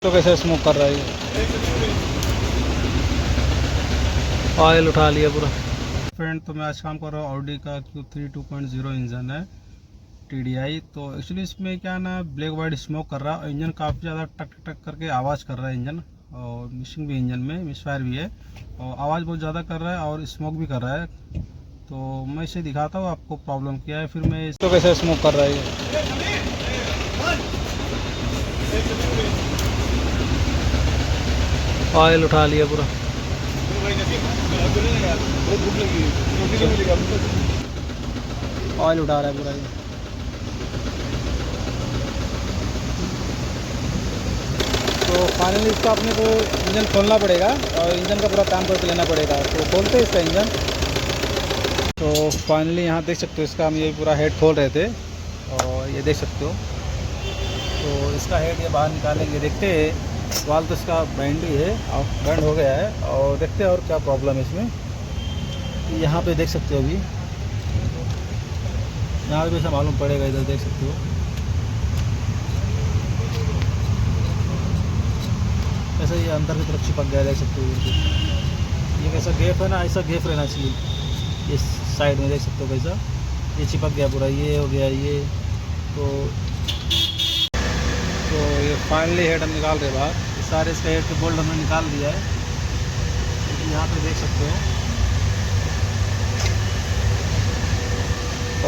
तो कैसे स्मोक कर रहा है ये? ऑयल उठा लिया पूरा। फ्रेंड, तो मैं आज काम कर रहा हूँ ऑडी का Q3 2.0 इंजन है TDI। तो एक्चुअली इसमें क्या ना, ब्लैक वाइट स्मोक कर रहा है। इंजन काफ़ी ज़्यादा टक टक करके आवाज़ कर रहा है इंजन, और मिशिंग भी इंजन में मिसफायर भी है, और आवाज़ बहुत ज़्यादा कर रहा है और स्मोक भी कर रहा है। तो मैं इसे दिखाता हूँ आपको प्रॉब्लम क्या है, फिर मैं तो कैसे स्मोक कर रहा है ये। ऑयल उठा लिया पूरा। ऑयल उठा रहा है पूरा ये। तो फाइनली इसका अपने को इंजन खोलना पड़ेगा और इंजन का पूरा काम करके लेना पड़ेगा। तो खोलते हैं इसका इंजन। तो फाइनली यहाँ देख सकते हो, इसका हम ये पूरा हेड खोल रहे थे और ये देख सकते हो। तो इसका हेड ये बाहर निकालेंगे, देखते हैं। वाल तो इसका बैंड ही है और बैंड हो गया है, और देखते हैं और क्या प्रॉब्लम है इसमें। यहाँ पे देख सकते हो, अभी यहाँ पे ऐसा मालूम पड़ेगा, इधर देख सकते हो। ऐसा ये अंदर की तरफ चिपक गया, देख सकते हो। ये कैसा गैप है ना, ऐसा गैप रहना चाहिए। इस साइड में देख सकते हो कैसा ये चिपक गया पूरा, ये हो गया ये। तो ये फाइनली हेड हम निकाल रहे बाहर। ये सारे इसका हेड के बोल्ट हमने निकाल दिया है, यहाँ पे देख सकते हो।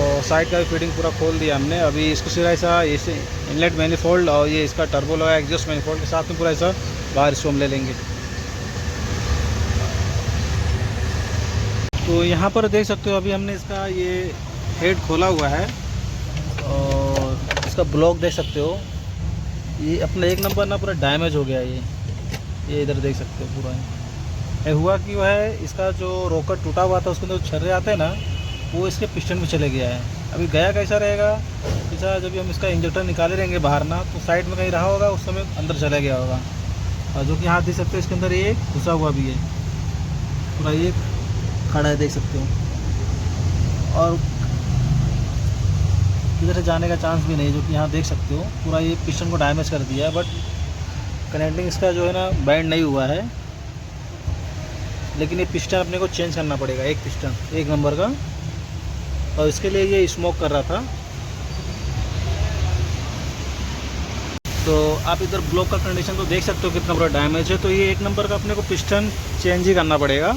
और साइड का भी फिटिंग पूरा खोल दिया हमने। अभी इसको सिर्फ ऐसा इसे इनलेट मैनिफोल्ड और ये इसका टर्बो लगा एग्जॉस्ट मैनिफोल्ड के साथ में पूरा ऐसा बाहर इसको हम ले लेंगे। तो यहाँ पर देख सकते हो, अभी हमने इसका ये हेड खोला हुआ है और इसका ब्लॉक देख सकते हो। ये अपना एक नंबर ना पूरा डैमेज हो गया ये इधर देख सकते हो पूरा। ये हुआ कि वो है, इसका जो रोकर टूटा हुआ था उसके अंदर छर्रे आते हैं ना, वो इसके पिस्टन में चले गया है। अभी गया कैसा रहेगा, ऐसा जब भी हम इसका इंजेक्टर निकाले रहेंगे बाहर ना, तो साइड में कहीं रहा होगा, उस समय अंदर चला गया होगा। और जो कि यहाँ देख सकते हो, इसके अंदर ये घुसा हुआ भी है पूरा, ये खड़ा है देख सकते हो। और इधर से जाने का चांस भी नहीं, जो कि यहाँ देख सकते हो। पूरा ये पिस्टन को डैमेज कर दिया है, बट कनेक्टिंग इसका जो है ना बैंड नहीं हुआ है। लेकिन ये पिस्टन अपने को चेंज करना पड़ेगा, एक पिस्टन एक नंबर का, और इसके लिए ये स्मोक कर रहा था। तो आप इधर ब्लॉक का कंडीशन तो देख सकते हो कितना बड़ा डैमेज है। तो ये एक नंबर का अपने को पिस्टन चेंज ही करना पड़ेगा।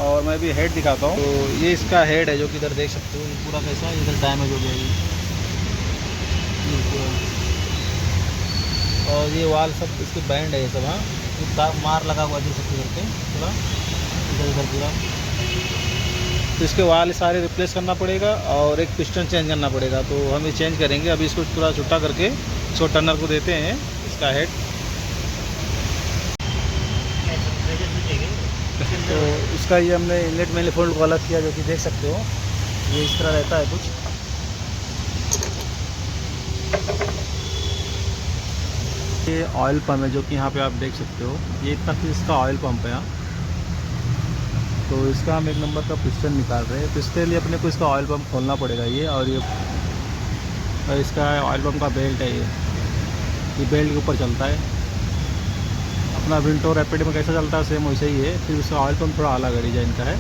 और मैं भी हेड दिखाता हूँ। तो ये इसका हेड है, जो कि इधर देख सकते हो, ये पूरा कैसा इधर डैमेज हो गया ये पूरा। और ये वाल सब इसके बैंड है ये सब। हाँ, ये मार लगा हुआ देख सकते करके पूरा इधर इधर पूरा। तो इसके वाल सारे रिप्लेस करना पड़ेगा और एक पिस्टन चेंज करना पड़ेगा। तो हम ये चेंज करेंगे। अभी इसको पूरा छुट्टा करके इसको टर्नर को देते हैं इसका हेड। तो इसका ये हमने इनलेट मैनिफोल्ड को अलग किया, जो कि देख सकते हो ये इस तरह रहता है कुछ। ये ऑयल पम्प है, जो कि यहाँ पे आप देख सकते हो। ये इतना फिर इसका ऑयल पंप है यहाँ। तो इसका हम एक नंबर का पिस्टन निकाल रहे हैं। तो इसके लिए अपने को इसका ऑयल पंप खोलना पड़ेगा ये। और इसका ऑयल पंप का बेल्ट है ये बेल्ट के ऊपर चलता है। अपना विंटो रैपिड में कैसा चलता है सेम वैसे ही है। फिर इसका ऑयल पंप थोड़ा अलग है, डिजाइन का है।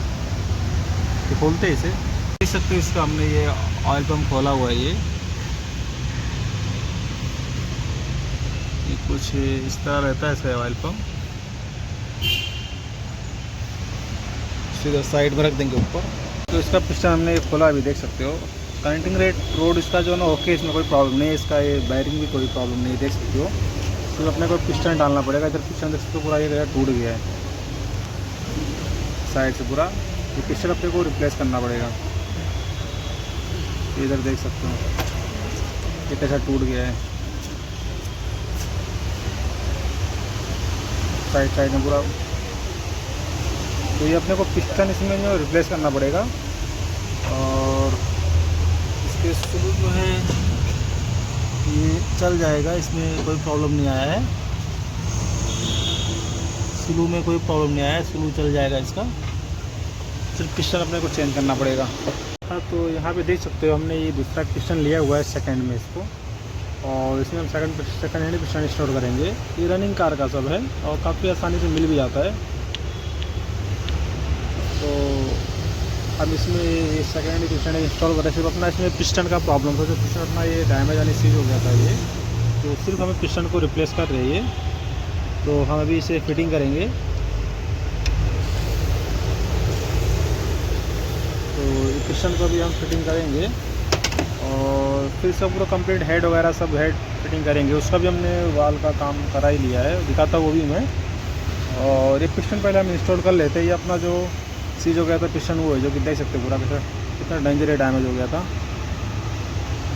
तो खोलते हैं इसे, देख सकते हो। इसका हमने ये ऑयल पंप खोला हुआ है। ये कुछ इस तरह रहता है इसका ऑयल पंप। इधर साइड में रख देंगे ऊपर। तो इसका पिस्टन हमने खोला, अभी देख सकते हो। कनेक्टिंग रेट रोड इसका जो है ना ओके, इसमें कोई प्रॉब्लम नहीं है। इसका ये बैरिंग भी कोई प्रॉब्लम नहीं है, देख सकते हो। तो अपने को पिस्टन डालना पड़ेगा। इधर पिस्टन देख सकते हो पूरा ये गया टूट गया है साइड से पूरा। ये पिस्टन अपने को रिप्लेस करना पड़ेगा। इधर देख सकते हो ये कैसा टूट गया है साइड में पूरा। तो ये अपने को पिस्टन इसमें जो रिप्लेस करना पड़ेगा। और इसके स्क्रू जो है ये चल जाएगा, इसमें कोई प्रॉब्लम नहीं आया है। स्क्रू में कोई प्रॉब्लम नहीं आया है, स्क्रू चल जाएगा इसका। सिर्फ पिस्टन अपने को चेंज करना पड़ेगा। हाँ, तो यहाँ पे देख सकते हो हमने ये दूसरा पिस्टन लिया हुआ है सेकंड में इसको। और इसमें हम सेकंड हैंड पिस्टन इंस्टॉल करेंगे। ये रनिंग कार का सब है और काफ़ी आसानी से मिल भी जाता है। तो अब इसमें ये सेकंड हैंड पिस्टन इंस्टॉल करें। सिर्फ अपना इसमें पिस्टन का प्रॉब्लम था, जो पिस्टन अपना ये डैमेज यानी सीज हो गया था ये, तो सिर्फ हमें पिस्टन को रिप्लेस कर रही है। तो हम अभी इसे फिटिंग करेंगे। तो पिस्टन को भी हम फिटिंग करेंगे और फिर सब पूरा कंप्लीट हेड वगैरह सब हेड फिटिंग करेंगे। उसका भी हमने वाल का काम करा ही लिया है, दिखाता वो भी मैं। और ये पिस्टन पहले हम इंस्टॉल कर लेते हैं। ये अपना जो सीज हो गया था पिस्टन, वो है जो कि देख सकते पूरा कितना डेंजर डैमेज हो गया था,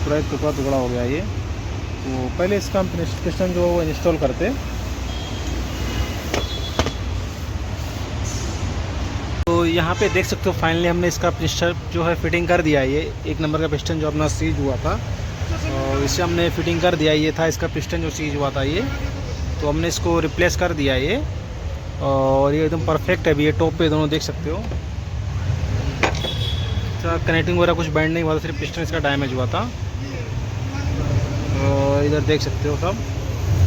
पूरा एक टुकड़ा टुकड़ा हो गया ये। तो पहले इसका हम पिस्टन जो इंस्टॉल करते। तो यहाँ पे देख सकते हो फाइनली हमने इसका पिस्टन जो है फिटिंग कर दिया है। ये एक नंबर का पिस्टन जो अपना सीज हुआ था और इसे हमने फिटिंग कर दिया। ये था इसका पिस्टन जो सीज हुआ था ये, तो हमने इसको रिप्लेस कर दिया ये। और ये एकदम परफेक्ट है अभी, ये टॉप पे दोनों देख सकते हो। इसका कनेक्टिंग वगैरह कुछ बैंड नहीं हुआ था, सिर्फ पिस्टन इसका डैमेज हुआ था। और इधर देख सकते हो सब।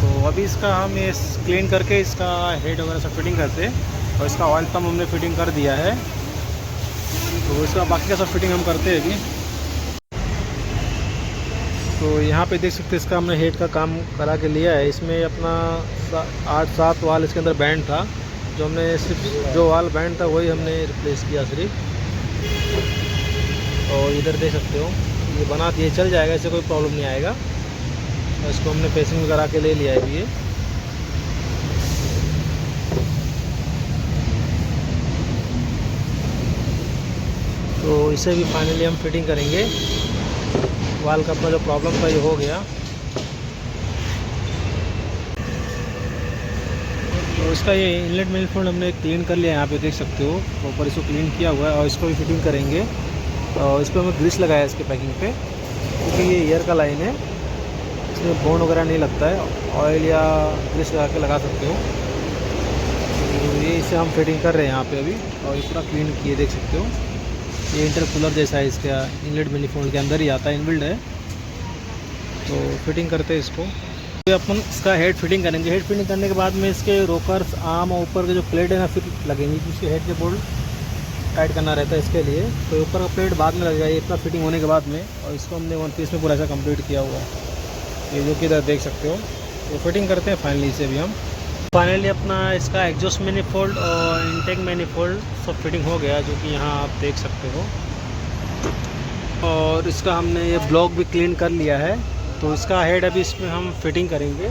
तो अभी इसका हम ये क्लीन करके इसका हेड वगैरह सब फिटिंग करते हैं। और इसका ऑयल पम्प हमने फिटिंग कर दिया है, तो इसका बाकी का सब फिटिंग हम करते हैं अभी। तो यहाँ पे देख सकते हैं इसका हमने हेड का काम करा के लिया है। इसमें अपना 8-7 वाल इसके अंदर बैंड था, जो हमने सिर्फ जो वाल बैंड था वही हमने रिप्लेस किया सिर्फ। और इधर देख सकते हो ये बना दिए, चल जाएगा, इससे कोई प्रॉब्लम नहीं आएगा। और इसको हमने पेसिंग करा के ले लिया है अभी ये। तो इसे भी फाइनली हम फिटिंग करेंगे। वाल का अपना जो प्रॉब्लम था ये हो गया। तो इसका ये इनलेट मैनिफोल्ड हमने क्लीन कर लिया है, यहाँ पे देख सकते हो प्रॉपर इसको क्लीन किया हुआ है। और इसको भी फिटिंग करेंगे। और इस पर हमें ग्रीस लगाया है इसके पैकिंग पे, क्योंकि ये एयर का लाइन है, इसमें बॉन्ड वगैरह नहीं लगता है। ऑयल या ग्रीस लगा के लगा सकते हो। तो ये इसे हम फिटिंग कर रहे हैं यहाँ पे अभी। और ये पूरा क्लीन किए देख सकते हो। ये इंटरकूलर जैसा है, इसका इनलेट मैनिफोल्ड के अंदर ही आता है, इनबिल्ड है। तो फिटिंग करते हैं इसको। तो अपन इसका हेड फिटिंग करेंगे। हेड फिटिंग करने के बाद में इसके रोकर्स आर्म और ऊपर के जो प्लेट है ना फिर लगेंगे, क्योंकि हेड के बोल्ट टाइट करना रहता है इसके लिए। तो ऊपर का प्लेट बाद में लगेगा, ये इतना फिटिंग होने के बाद में। और इसको हमने 1 पीस में पूरा ऐसा कंप्लीट किया हुआ है, ये जो कि इधर देख सकते हो। तो फिटिंग करते हैं फाइनली इसे भी हम। फाइनली अपना इसका एग्जॉस्ट मैनिफोल्ड और इनटेक मैनिफोल्ड सब फिटिंग हो गया, जो कि यहाँ आप देख सकते हो। और इसका हमने ये ब्लॉक भी क्लीन कर लिया है। तो इसका हेड अभी इसमें हम फिटिंग करेंगे।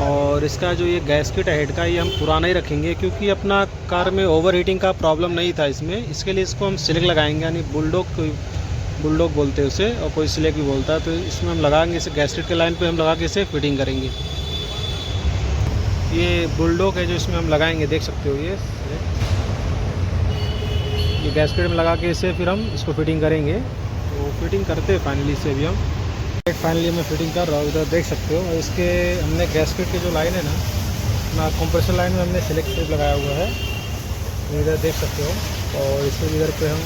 और इसका जो ये गैस्केट है हेड का, ये हम पुराना ही रखेंगे, क्योंकि अपना कार में ओवर हीटिंग का प्रॉब्लम नहीं था इसमें। इसके लिए इसको हम सिलेक्ट लगाएंगे, यानी बुलडॉग बोलते हैं उसे, और कोई सिलेक्ट भी बोलता है। तो इसमें हम लगाएंगे इसे गैस्केट के लाइन पे हम लगा के इसे फिटिंग करेंगे। ये बुलडॉग है जो इसमें हम लगाएंगे, देख सकते हो। ये गैस्केट में लगा के इसे फिर हम इसको फिटिंग करेंगे। तो फिटिंग करते हैं फाइनली इसे भी हम। फाइनली मैं फिटिंग कर रहा हूँ, इधर देख सकते हो। इसके हमने गैस्केट की जो लाइन है ना कंप्रेसर लाइन में हमने सिलेक्ट टेप लगाया हुआ है, इधर देख सकते हो। और इसमें इधर पे हम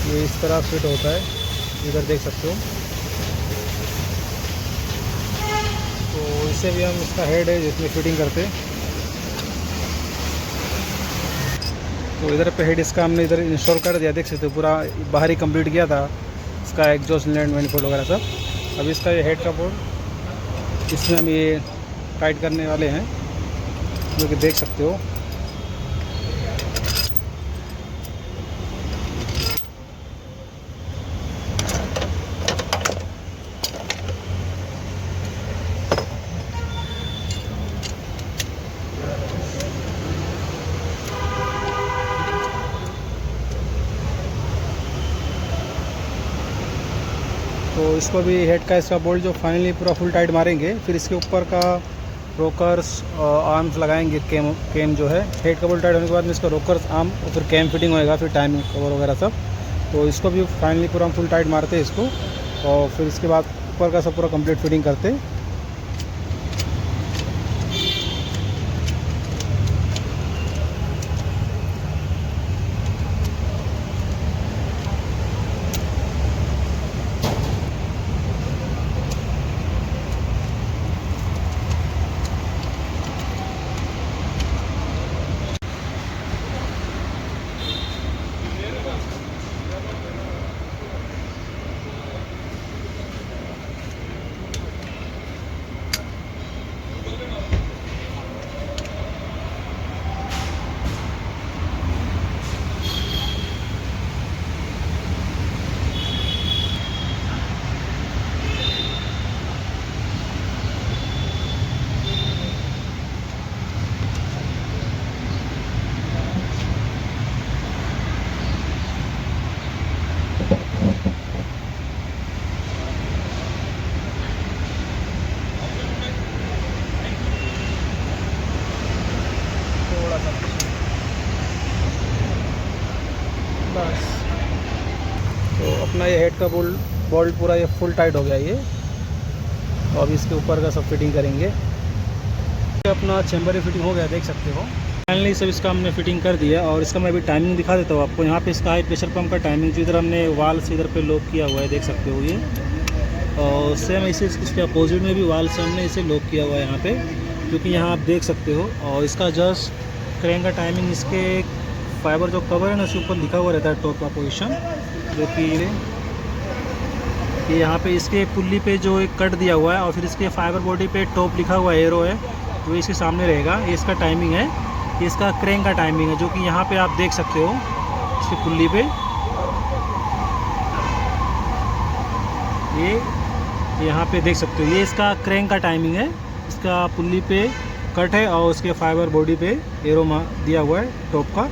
ये इस तरह फिट होता है, इधर देख सकते हो। तो इसे भी हम इसका हेड है जिसमें फिटिंग करते। तो इधर पे हेड इसका हमने इधर इंस्टॉल कर दिया, देख सकते हो। पूरा बाहर ही कंप्लीट किया था इसका एग्जॉस्ट इनलेट मैनिफोल्ड वगैरह सब। अभी इसका ये हेड का बोर्ड इसमें हम ये टाइट करने वाले हैं, जो कि देख सकते हो। तो इसको भी हेड का इसका बोल्ट जो फाइनली पूरा फुल टाइट मारेंगे, फिर इसके ऊपर का रोकर्स आर्म्स लगाएंगे। कैम जो है हेड का बोल्ट टाइट होने के बाद में इसका रोकर्स आर्म और फिर कैम फिटिंग होएगा, फिर टाइमिंग कवर वगैरह सब। तो इसको भी फाइनली पूरा हम फुल टाइट मारते हैं इसको। और फिर इसके बाद ऊपर का सब पूरा कंप्लीट फिटिंग करते। हेड का बोल्ट पूरा ये फुल टाइट हो गया ये। तो अभी इसके ऊपर का सब फिटिंग करेंगे। अपना चैम्बर फिटिंग हो गया, देख सकते हो। फाइनली सब इसका हमने फिटिंग कर दिया और इसका मैं अभी टाइमिंग दिखा देता हूँ आपको। यहाँ पे इसका हाई प्रेशर पंप का टाइमिंग जो इधर हमने वाल से इधर पे लॉक किया हुआ है, देख सकते हो ये। और सेम इसे इसके अपोजिट में भी वाल से हमने इसे लॉक किया हुआ है यहाँ पे, क्योंकि यहाँ आप देख सकते हो। और इसका जस्ट क्रेन का टाइमिंग इसके फाइबर जो कवर है ना उसके ऊपर लिखा हुआ रहता है टॉप का पोजीशन, जो कि ये यहाँ पे इसके पुल्ली पे जो एक कट दिया हुआ है और फिर इसके फाइबर बॉडी पे टॉप लिखा हुआ एरो है जो इसके सामने रहेगा। ये इसका टाइमिंग है, ये इसका क्रेन का टाइमिंग है, जो कि यहाँ पे आप देख सकते हो इसकी पुल्ली पे। ये यहाँ पे देख सकते हो, ये इसका क्रेन का टाइमिंग है। इसका पुल्ली पे कट है और उसके फाइबर बॉडी पे एरो दिया हुआ है टॉप का,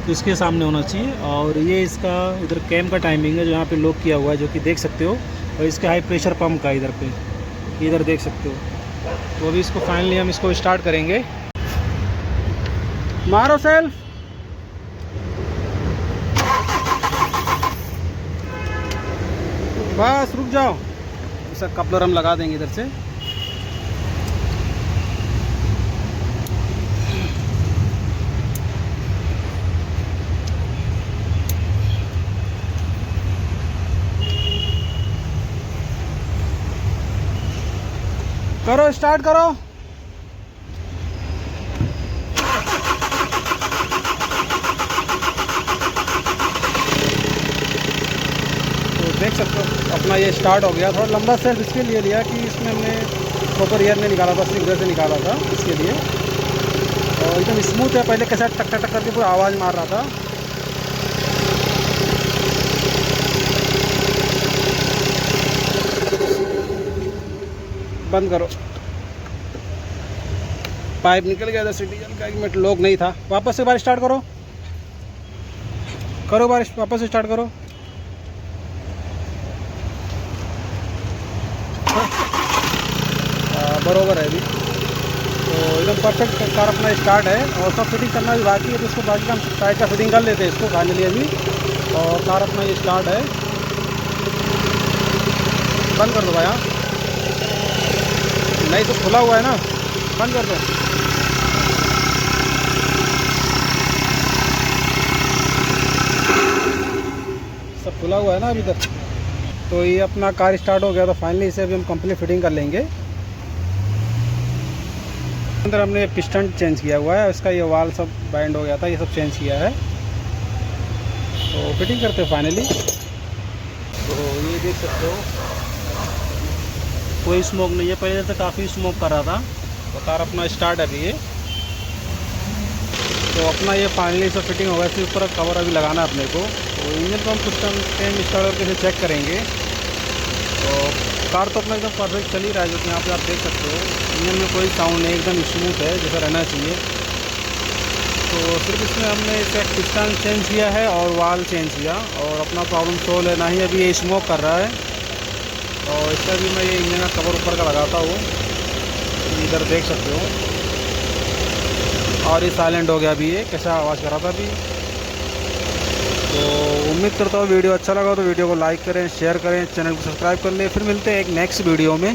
तो इसके सामने होना चाहिए। और ये इसका इधर कैम का टाइमिंग है जो यहाँ पे लॉक किया हुआ है, जो कि देख सकते हो। और इसके हाई प्रेशर पंप का इधर पे, इधर देख सकते हो। तो अभी इसको फाइनली हम इसको स्टार्ट करेंगे। मारो सेल्फ। बस रुक जाओ, इसका कपलर हम लगा देंगे इधर से। करो, स्टार्ट करो। तो देख सकते हो अपना ये स्टार्ट हो गया। थोड़ा लंबा सेल्फ इसके लिए लिया कि इसमें हमने प्रॉपर एयर नहीं निकाला था, सिर्फ इधर से निकाला था इसके लिए। और एकदम स्मूथ है, पहले कैसा टक टक टक करके पूरा आवाज़ मार रहा था। बंद करो, पाइप निकल गया था डीजल का, 1 मिनट लॉक नहीं था। वापस से बार स्टार्ट करो, करो बार वापस से स्टार्ट करो। बरोबर है अभी, तो एकदम परफेक्ट कार अपना स्टार्ट है। और सब फिटिंग करना भी बाकी है, तो उसको बाकी हम टायर का फिटिंग कर लेते हैं इसको फाइनली अभी। और कार अपना ये स्टार्ट है। बंद कर दो भाई, नहीं तो खुला हुआ है ना, बंद कर दो। सब खुला हुआ है ना अभी तक। तो ये अपना कार स्टार्ट हो गया, तो फाइनली इसे अभी हम कंप्लीट फिटिंग कर लेंगे। अंदर हमने पिस्टन चेंज किया हुआ है, इसका ये वाल सब बैंड हो गया था, ये सब चेंज किया है। तो फिटिंग करते हैं फाइनली। तो ये देख सकते हो कोई स्मोक नहीं है, पहले से काफ़ी स्मोक कर रहा था। तो कार अपना स्टार्ट है अभी ये। तो अपना ये फाइनली सब फिटिंग होगा, इसके ऊपर कवर अभी लगाना है अपने को। तो इंजन को हम कुछ टाइम स्टार्ट करके चेक करेंगे। तो कार तो अपना एकदम परफेक्ट चल ही रहा है, जो कि यहाँ पे आप देख सकते हो। इंजन में कोई साउंड नहीं, एकदम स्मूथ है जैसा रहना चाहिए। तो सिर्फ इसमें हमने इसका पिस्टन चेंज किया है और वाल चेंज किया, और अपना प्रॉब्लम सोल्व है। ना ही अभी ये स्मोक कर रहा है। और इसका भी मैं ये इंजन का कवर ऊपर का लगाता हूँ, इधर देख सकते हो। और ये साइलेंट हो गया अभी, ये कैसा आवाज़ कर रहा था अभी। तो उम्मीद करता हूँ वीडियो अच्छा लगा तो वीडियो को लाइक करें, शेयर करें, चैनल को सब्सक्राइब कर लें। फिर मिलते हैं एक नेक्स्ट वीडियो में।